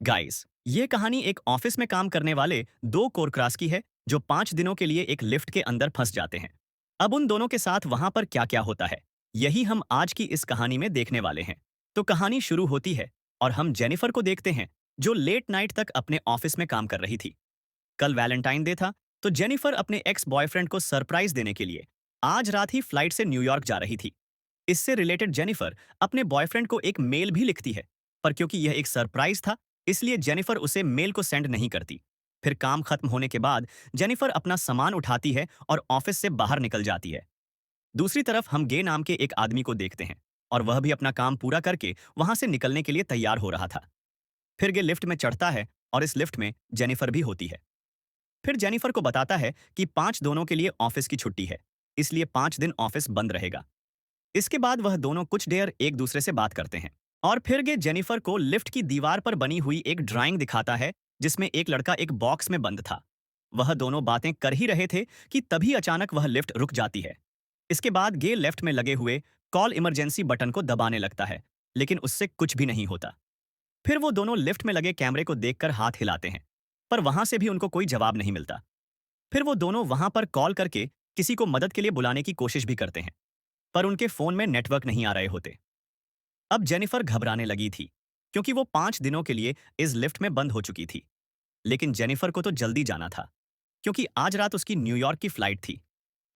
Guys, ये कहानी एक ऑफिस में काम करने वाले दो कोर क्लास की है जो 5 दिनों के लिए एक लिफ्ट के अंदर फंस जाते हैं। अब उन दोनों के साथ वहां पर क्या क्या होता है, यही हम आज की इस कहानी में देखने वाले हैं। तो कहानी शुरू होती है और हम जेनिफर को देखते हैं जो लेट नाइट तक अपने ऑफिस में काम कर रही थी। कल वैलेंटाइन डे था, तो जेनिफर अपने एक्स बॉयफ्रेंड को सरप्राइज देने के लिए आज रात ही फ्लाइट से न्यूयॉर्क जा रही थी। इससे रिलेटेड जेनिफर अपने बॉयफ्रेंड को एक मेल भी लिखती है, पर क्योंकि यह एक सरप्राइज था, इसलिए जेनिफर उसे मेल को सेंड नहीं करती। फिर काम खत्म होने के बाद जेनिफर अपना सामान उठाती है और ऑफिस से बाहर निकल जाती है। दूसरी तरफ हम गे नाम के एक आदमी को देखते हैं और वह भी अपना काम पूरा करके वहां से निकलने के लिए तैयार हो रहा था। फिर गे लिफ्ट में चढ़ता है और इस लिफ्ट में जेनिफर भी होती है। फिर जेनिफर को बताता है कि 5 दोनों के लिए ऑफिस की छुट्टी है, इसलिए 5 दिन ऑफिस बंद रहेगा। इसके बाद वह दोनों कुछ देर एक दूसरे से बात करते हैं और फिर गे जेनिफर को लिफ्ट की दीवार पर बनी हुई एक ड्राइंग दिखाता है जिसमें एक लड़का एक बॉक्स में बंद था। वह दोनों बातें कर ही रहे थे कि तभी अचानक वह लिफ्ट रुक जाती है। इसके बाद गे लेफ्ट में लगे हुए कॉल इमरजेंसी बटन को दबाने लगता है, लेकिन उससे कुछ भी नहीं होता। फिर वो दोनों लिफ्ट में लगे कैमरे को देखकर हाथ हिलाते हैं, पर वहां से भी उनको कोई जवाब नहीं मिलता। फिर वो दोनों वहां पर कॉल करके किसी को मदद के लिए बुलाने की कोशिश भी करते हैं, पर उनके फोन में नेटवर्क नहीं आ रहे होते। अब जेनिफर घबराने लगी थी, क्योंकि वो 5 दिनों के लिए इस लिफ्ट में बंद हो चुकी थी। लेकिन जेनिफर को तो जल्दी जाना था, क्योंकि आज रात उसकी न्यूयॉर्क की फ्लाइट थी।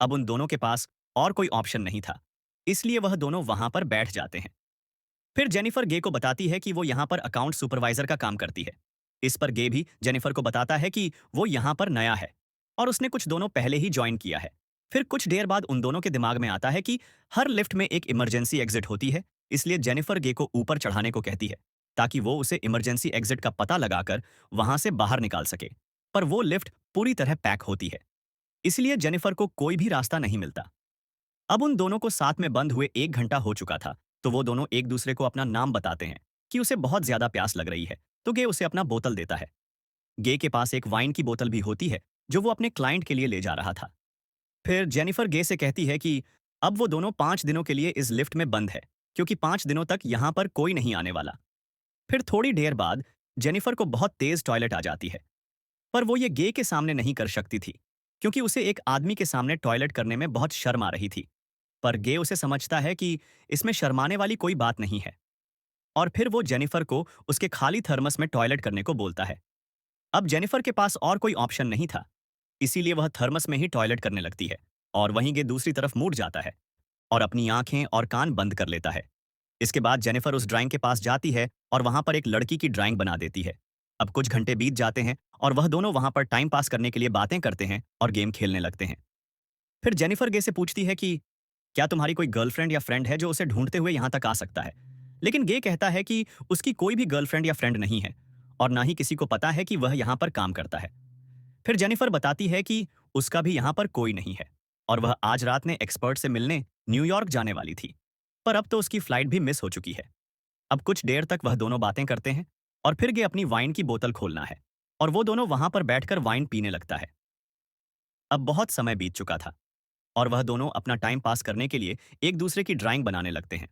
अब उन दोनों के पास और कोई ऑप्शन नहीं था, इसलिए वह दोनों वहां पर बैठ जाते हैं। फिर जेनिफर गे को बताती है कि वो यहाँ पर अकाउंट सुपरवाइजर का काम करती है। इस पर गे भी जेनिफर को बताता है कि वो यहाँ पर नया है और उसने कुछ दोनों पहले ही ज्वाइन किया है। फिर कुछ देर बाद उन दोनों के दिमाग में आता है कि हर लिफ्ट में एक इमरजेंसी एग्जिट होती है, इसलिए जेनिफर गे को ऊपर चढ़ाने को कहती है ताकि वो उसे इमरजेंसी एग्जिट का पता लगाकर वहां से बाहर निकाल सके। पर वो लिफ्ट पूरी तरह पैक होती है, इसलिए जेनिफर को कोई भी रास्ता नहीं मिलता। अब उन दोनों को साथ में बंद हुए 1 घंटा हो चुका था, तो वो दोनों एक दूसरे को अपना नाम बताते हैं कि उसे बहुत ज्यादा प्यास लग रही है, तो गे उसे अपना बोतल देता है। गे के पास एक वाइन की बोतल भी होती है जो वो अपने क्लाइंट के लिए ले जा रहा था। फिर जेनिफर गे से कहती है कि अब वो दोनों 5 दिनों के लिए इस लिफ्ट में बंद है, क्योंकि 5 दिनों तक यहाँ पर कोई नहीं आने वाला। फिर थोड़ी देर बाद जेनिफर को बहुत तेज टॉयलेट आ जाती है, पर वो ये गे के सामने नहीं कर सकती थी, क्योंकि उसे एक आदमी के सामने टॉयलेट करने में बहुत शर्म आ रही थी। पर गे उसे समझता है कि इसमें शर्माने वाली कोई बात नहीं है, और फिर वो जेनिफर को उसके खाली थर्मस में टॉयलेट करने को बोलता है। अब जेनिफर के पास और कोई ऑप्शन नहीं था, इसीलिए वह थर्मस में ही टॉयलेट करने लगती है और वहीं गे दूसरी तरफ मुड़ जाता है और अपनी आंखें और कान बंद कर लेता है। इसके बाद जेनिफर उस ड्राइंग के पास जाती है और वहां पर एक लड़की की ड्राइंग बना देती है। अब कुछ घंटे बीत जाते हैं और वह दोनों वहां पर टाइम पास करने के लिए बातें करते हैं और गेम खेलने लगते हैं। फिर जेनिफर गे से पूछती है कि क्या तुम्हारी कोई गर्लफ्रेंड या फ्रेंड है जो उसे ढूंढते हुए यहाँ तक आ सकता है। लेकिन गे कहता है कि उसकी कोई भी गर्लफ्रेंड या फ्रेंड नहीं है और ना ही किसी को पता है कि वह यहाँ पर काम करता है। फिर जेनिफर बताती है कि उसका भी यहाँ पर कोई नहीं है और वह आज रात में एक्सपर्ट से मिलने न्यूयॉर्क जाने वाली थी, पर अब तो उसकी फ्लाइट भी मिस हो चुकी है। अब कुछ देर तक वह दोनों बातें करते हैं और फिर गे अपनी वाइन की बोतल खोलना है और वो दोनों वहां पर बैठकर वाइन पीने लगता है। अब बहुत समय बीत चुका था और वह दोनों अपना टाइम पास करने के लिए एक दूसरे की ड्राइंग बनाने लगते हैं।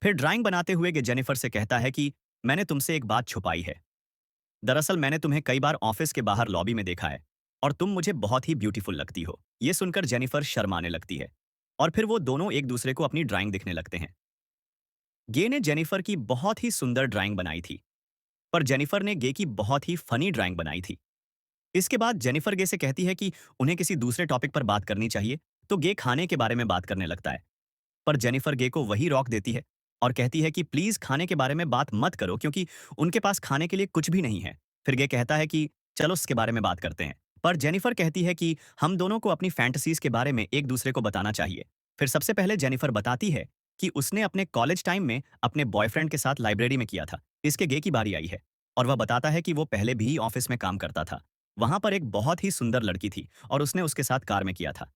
फिर ड्राइंग बनाते हुए गे जेनिफर से कहता है कि मैंने तुमसे एक बात छुपाई है। दरअसल मैंने तुम्हें कई बार ऑफिस के बाहर लॉबी में देखा है और तुम मुझे बहुत ही ब्यूटीफुल लगती हो। ये सुनकर जेनिफर शर्माने लगती है और फिर वो दोनों एक दूसरे को अपनी ड्राइंग दिखने लगते हैं। गे ने जेनिफर की बहुत ही सुंदर ड्राइंग बनाई थी, पर जेनिफर ने गे की बहुत ही फनी ड्राइंग बनाई थी। इसके बाद जेनिफर गे से कहती है कि उन्हें किसी दूसरे टॉपिक पर बात करनी चाहिए, तो गे खाने के बारे में बात करने लगता है। पर जेनिफर गे को वही रोक देती है और कहती है कि प्लीज खाने के बारे में बात मत करो, क्योंकि उनके पास खाने के लिए कुछ भी नहीं है। फिर गे कहता है कि चलो उसके बारे में बात करते हैं, पर जेनिफर कहती है कि हम दोनों को अपनी फैंटेसीज के बारे में एक दूसरे को बताना चाहिए। फिर सबसे पहले जेनिफर बताती है कि उसने अपने कॉलेज टाइम में अपने बॉयफ्रेंड के साथ लाइब्रेरी में किया था। इसके गे की बारी आई है और वह बताता है कि वो पहले भी ऑफिस में काम करता था। वहां पर एक बहुत ही सुंदर लड़की थी और उसने उसके साथ कार में किया था।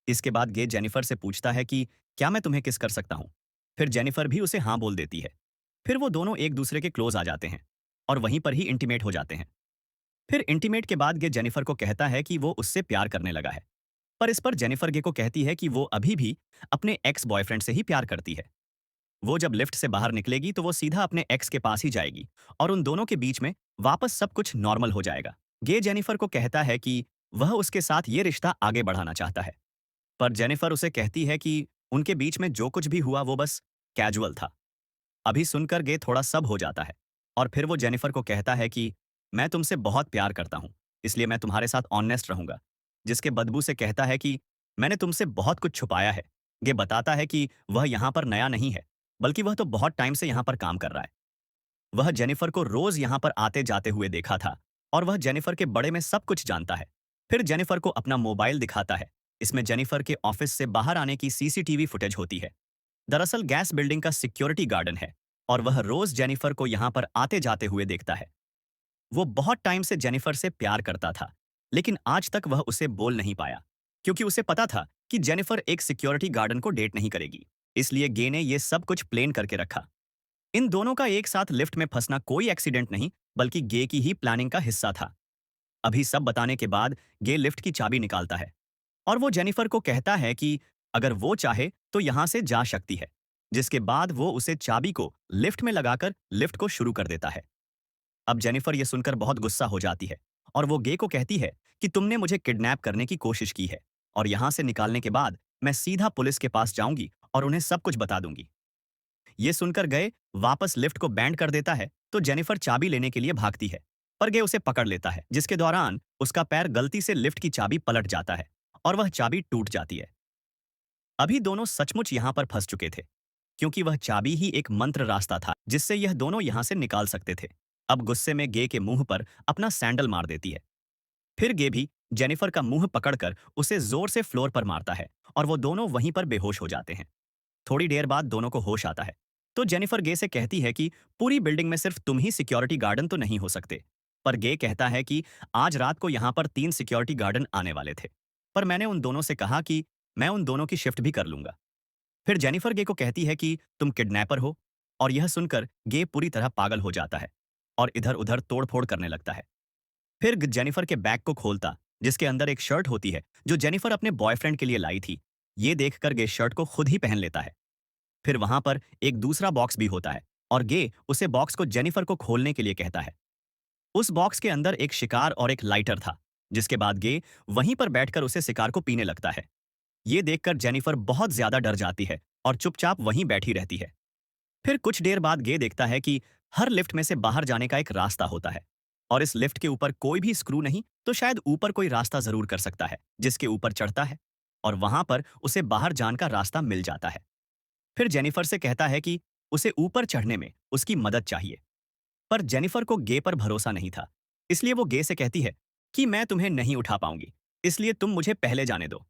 इसके बाद गे जेनिफर से पूछता है कि क्या मैं तुम्हें किस कर सकता हूँ। फिर जेनिफर भी उसे हाँ बोल देती है। फिर वो दोनों एक दूसरे के क्लोज आ जाते हैं और वहीं पर ही इंटीमेट हो जाते हैं। फिर इंटीमेट के बाद गे जेनिफर को कहता है कि वो उससे प्यार करने लगा है, पर इस पर जेनिफर गे को कहती है कि वो अभी भी अपने एक्स बॉयफ्रेंड से ही प्यार करती है। वो जब लिफ्ट से बाहर निकलेगी तो वो सीधा अपने एक्स के पास ही जाएगी और उन दोनों के बीच में वापस सब कुछ नॉर्मल हो जाएगा। गे जेनिफर को कहता है कि वह उसके साथ ये रिश्ता आगे बढ़ाना चाहता है, पर जेनिफर उसे कहती है कि उनके बीच में जो कुछ भी हुआ वो बस कैजुअल था। अभी सुनकर गे थोड़ा सब हो जाता है और फिर वो जेनिफर को कहता है कि मैं तुमसे बहुत प्यार करता हूं, इसलिए मैं तुम्हारे साथ ऑनेस्ट रहूंगा। जिसके बदबू से कहता है कि मैंने तुमसे बहुत कुछ छुपाया है। गे बताता है कि वह यहाँ पर नया नहीं है, बल्कि वह तो बहुत टाइम से यहाँ पर काम कर रहा है। वह जेनिफर को रोज यहाँ पर आते जाते हुए देखा था और वह जेनिफर के बड़े में सब कुछ जानता है। फिर जेनिफर को अपना मोबाइल दिखाता है। इसमें जेनिफर के ऑफिस से बाहर आने की सीसीटीवी फुटेज होती है। दरअसल गैस बिल्डिंग का सिक्योरिटी गार्डन है और वह रोज जेनिफर को यहाँ पर आते जाते हुए देखता है। वो बहुत टाइम से जेनिफर से प्यार करता था, लेकिन आज तक वह उसे बोल नहीं पाया, क्योंकि उसे पता था कि जेनिफर एक सिक्योरिटी गार्डन को डेट नहीं करेगी। इसलिए गे ने ये सब कुछ प्लान करके रखा। इन दोनों का एक साथ लिफ्ट में फंसना कोई एक्सीडेंट नहीं, बल्कि गे की ही प्लानिंग का हिस्सा था। अभी सब बताने के बाद गे लिफ्ट की चाबी निकालता है और वो जेनिफर को कहता है कि अगर वो चाहे तो यहां से जा सकती है। जिसके बाद वो उसे चाबी को लिफ्ट में लगाकर लिफ्ट को शुरू कर देता है। अब जेनिफर ये सुनकर बहुत गुस्सा हो जाती है और वो गे को कहती है कि तुमने मुझे किडनैप करने की कोशिश की है और यहां से निकालने के बाद मैं सीधा पुलिस के पास जाऊंगी और उन्हें सब कुछ बता दूंगी। ये सुनकर गए वापस लिफ्ट को बैंड कर देता है तो जेनिफर चाबी लेने के लिए भागती है, पर गे उसे पकड़ लेता है, जिसके दौरान उसका पैर गलती से लिफ्ट की चाबी पलट जाता है और वह चाबी टूट जाती है। अभी दोनों सचमुच यहाँ पर फंस चुके थे, क्योंकि वह चाबी ही एक मंत्र रास्ता था जिससे यह दोनों यहाँ से निकाल सकते थे। अब गुस्से में गे के मुंह पर अपना सैंडल मार देती है। फिर गे भी जेनिफर का मुंह पकड़कर उसे जोर से फ्लोर पर मारता है और वो दोनों वहीं पर बेहोश हो जाते हैं। थोड़ी देर बाद दोनों को होश आता है तो जेनिफर गे से कहती है कि पूरी बिल्डिंग में सिर्फ तुम ही सिक्योरिटी गार्डन तो नहीं हो सकते। पर गे कहता है कि आज रात को यहाँ पर 3 सिक्योरिटी गार्डन आने वाले थे, पर मैंने उन दोनों से कहा कि मैं उन दोनों की शिफ्ट भी कर लूंगा। फिर जेनिफर गे को कहती है कि तुम किडनैपर हो, और यह सुनकर गे पूरी तरह पागल हो जाता है और इधर उधर तोड़फोड़ करने लगता है। फिर जेनिफर के बैग को खोलता, जिसके अंदर एक शर्ट होती है जो जेनिफर अपने बॉयफ्रेंड के लिए लाई थी। ये देखकर गे शर्ट को खुद ही पहन लेता है। फिर वहां पर एक दूसरा बॉक्स भी होता है और गे उसे बॉक्स को जेनिफर को खोलने के लिए कहता है। उस बॉक्स के अंदर एक शिकार और एक लाइटर था, जिसके बाद गे वहीं पर बैठकर उसे शिकार को पीने लगता है। ये देखकर जेनिफर बहुत ज्यादा डर जाती है और चुपचाप वहीं बैठी रहती है। फिर कुछ देर बाद गे देखता है कि हर लिफ्ट में से बाहर जाने का एक रास्ता होता है और इस लिफ्ट के ऊपर कोई भी स्क्रू नहीं तो शायद ऊपर कोई रास्ता जरूर कर सकता है, जिसके ऊपर चढ़ता है और वहां पर उसे बाहर जाने का रास्ता मिल जाता है। फिर जेनिफर से कहता है कि उसे ऊपर चढ़ने में उसकी मदद चाहिए, पर जेनिफर को गे पर भरोसा नहीं था। इसलिए वो गे से कहती है कि मैं तुम्हें नहीं उठा पाऊंगी, इसलिए तुम मुझे पहले जाने दो।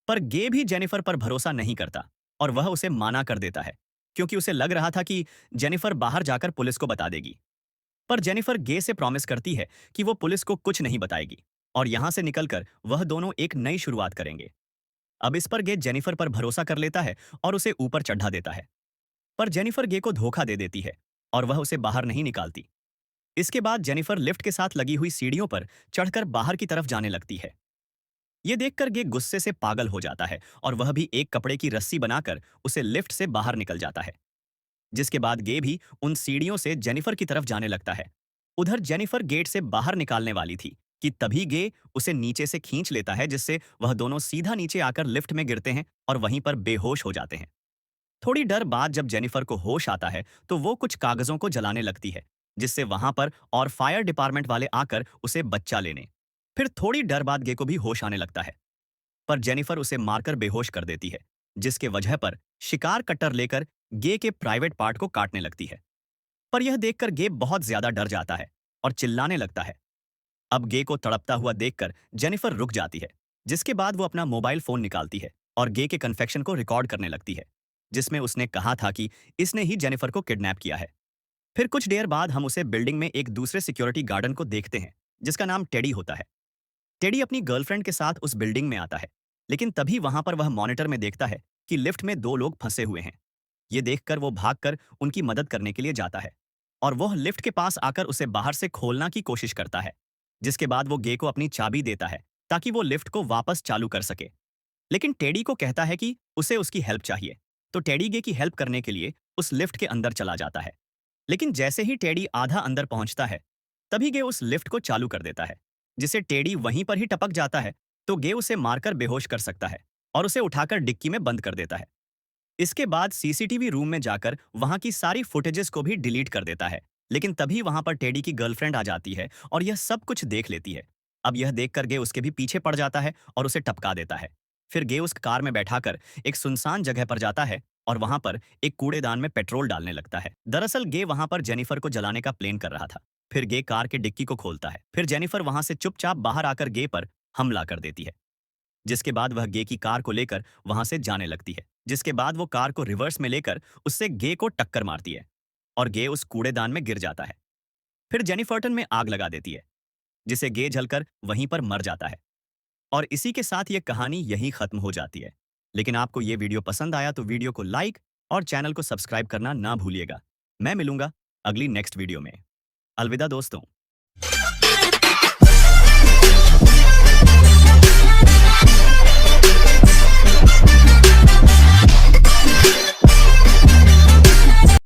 पर गे भी जेनिफर पर भरोसा नहीं करता और वह उसे माना कर देता है, क्योंकि उसे लग रहा था कि जेनिफर बाहर जाकर पुलिस को बता देगी। पर जेनिफर गे से प्रॉमिस करती है कि वो पुलिस को कुछ नहीं बताएगी और यहां से निकलकर वह दोनों एक नई शुरुआत करेंगे। अब इस पर गे जेनिफर पर भरोसा कर लेता है और उसे ऊपर चढ़ा देता है, पर जेनिफर गे को धोखा दे देती है और वह उसे बाहर नहीं निकालती। इसके बाद जेनिफर लिफ्ट के साथ लगी हुई सीढ़ियों पर चढ़कर बाहर की तरफ जाने लगती है। ये देखकर गे गुस्से से पागल हो जाता है और वह भी एक कपड़े की रस्सी बनाकर उसे लिफ्ट से बाहर निकल जाता है। जिसके बाद गे भी उन सीढ़ियों से जेनिफर की तरफ जाने लगता है। उधर जेनिफर गेट से बाहर निकालने वाली थी कि तभी गे उसे नीचे से खींच लेता है, जिससे वह दोनों सीधा नीचे आकर लिफ्ट में गिरते हैं और वहीं पर बेहोश हो जाते हैं। थोड़ी देर बाद जब जेनिफर को होश आता है तो वो कुछ कागजों को जलाने लगती है, जिससे वहां पर और फायर डिपार्टमेंट वाले आकर उसे बच्चा लेने। फिर थोड़ी देर बाद गे को भी होश आने लगता है, पर जेनिफर उसे मारकर बेहोश कर देती है, जिसके वजह पर शिकार कट्टर लेकर गे के प्राइवेट पार्ट को काटने लगती है। पर यह देखकर गे बहुत ज्यादा डर जाता है और चिल्लाने लगता है। अब गे को तड़पता हुआ देखकर जेनिफर रुक जाती है, जिसके बाद वो अपना मोबाइल फोन निकालती है और गे के कन्फेक्शन को रिकॉर्ड करने लगती है, जिसमें उसने कहा था कि इसने ही जेनिफर को किडनैप किया है। फिर कुछ देर बाद हम उसे बिल्डिंग में एक दूसरे सिक्योरिटी गार्डन को देखते हैं, जिसका नाम टेडी होता है। टेडी अपनी गर्लफ्रेंड के साथ उस बिल्डिंग में आता है, लेकिन तभी वहां पर वह मॉनिटर में देखता है कि लिफ्ट में 2 लोग फंसे हुए हैं। ये देखकर वो भागकर उनकी मदद करने के लिए जाता है और वह लिफ्ट के पास आकर उसे बाहर से खोलना की कोशिश करता है। जिसके बाद वो गे को अपनी चाबी देता है ताकि वो लिफ्ट को वापस चालू कर सके। लेकिन टेडी को कहता है कि उसे उसकी हेल्प चाहिए, तो टेडी गे की हेल्प करने के लिए उस लिफ्ट के अंदर चला जाता है। लेकिन जैसे ही टेडी आधा अंदर पहुंचता है, तभी गे उस लिफ्ट को चालू कर देता है, जिसे टेडी वहीं पर ही टपक जाता है। तो गे उसे मारकर बेहोश कर सकता है और उसे उठाकर डिक्की में बंद कर देता है। इसके बाद सीसीटीवी रूम में जाकर वहां की सारी फुटेजेस को भी डिलीट कर देता है। लेकिन तभी वहां पर टेडी की गर्लफ्रेंड आ जाती है और यह सब कुछ देख लेती है। अब यह देखकर गे उसके भी पीछे पड़ जाता है और उसे टपका देता है। फिर गे उस कार में बैठाकर एक सुनसान जगह पर जाता है और वहां पर एक कूड़ेदान में पेट्रोल डालने लगता है। दरअसल गे वहां पर जेनिफर को जलाने का प्लान कर रहा था। फिर गे कार के डिक्की को खोलता है। फिर जेनिफर वहां से चुपचाप बाहर आकर गे पर हमला कर देती है, जिसके बाद वह गे की कार को लेकर वहां से जाने लगती है। जिसके बाद वो कार को रिवर्स में लेकर उससे गे को टक्कर मारती है और गे उस कूड़ेदान में गिर जाता है। फिर जेनिफर्टन में आग लगा देती है, जिसे गे जलकर वहीं पर मर जाता है। और इसी के साथ ये कहानी यहीं खत्म हो जाती है। लेकिन आपको ये वीडियो पसंद आया तो वीडियो को लाइक और चैनल को सब्सक्राइब करना ना भूलिएगा। मैं मिलूंगा अगली नेक्स्ट वीडियो में। अलविदा दोस्तों।